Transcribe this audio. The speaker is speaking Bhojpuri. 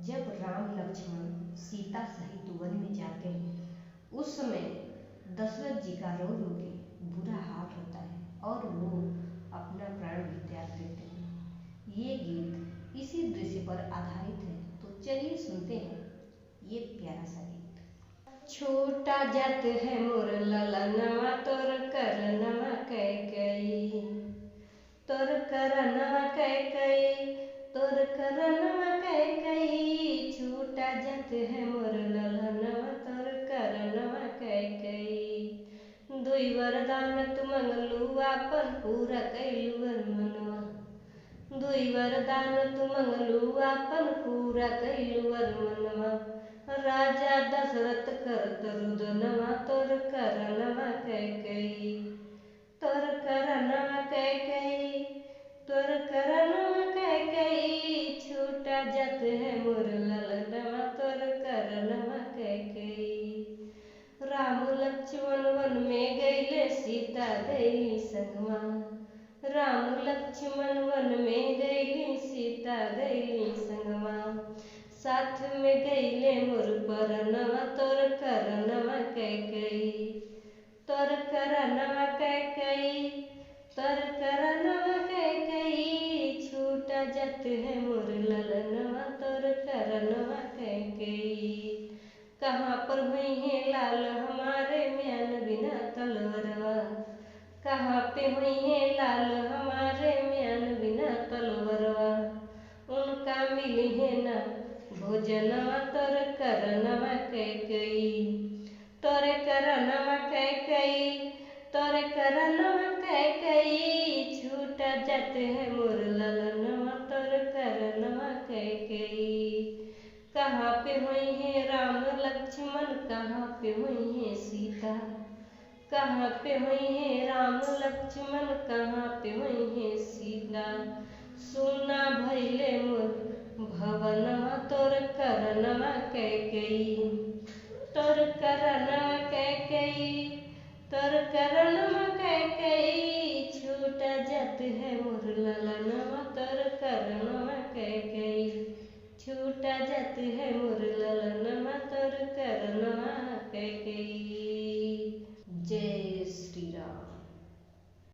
जब राम लक्ष्मण सीता सहित वन में जाते हैं उस समय दशरथ जी का रो रो के बुरा हाल होता है और वो अपना प्राण भी त्याग देते हैं। ये गीत इसी दृश्य पर आधारित है, तो चलिए सुनते हैं ये प्यारा सा गीत। छोटा जात है मोर ललनवा तोर करनवा कैकई, तोर करनवा कैकई, तोर करनवा कैकई। छोटा जात है मोर ललनवा तोर करनवा कैकई। दुई वरदान तू मंगलू आपन पूरा कैलू मनवा, दुई वरदान तू मंगलू आपन पूरा कैलू मनवा। राजा दशरथ करत रुदनवा तोर करनवा कैकई, तोर करनवा कैकई, तोर करनवा कैकई। छोटा जात है मोर ललनवा तोर करनवा कैकई। राम लक्ष्मण वन में गईले सीता गईली संगवा, राम लक्ष्मण वन में गईली सीता गईली संगवा। साथ में गईले मोर परनवा तोर करनवा कैकई, तोर करनवा कैकई, तोर करनवा कैकई। छूटा जात है मोर ललनवा तोर करनवा कैकई। कहाँ पर हुई है लाल हमारे म्यान बिना तलवरवा, कहाँ पे हुई है लाल हमारे म्यान बिना तलवरवा। उनका मिली है ना भोजनवा तोर करनवा कैकई, तोरे करनवा कैकई, तोरे करनवा कैकई। छूटा जात है मोर ललनवा तोर करनवा कैकई। कहाँ पे हुई है राम लक्ष्मण, कहाँ पे हुई है सीता, कहाँ पे हुई है राम लक्ष्मण, कहाँ पे हुई है सीता। सुना भइले मोर भवनवा तोर करनवा कैकई, तोर करनवा कैकई, तोर करनवा कैकई। छूटा जात है मोर ललनवा तोर करनवा कैकई। छूटा जात है मोर ललनवा तोर करनवा कैकई।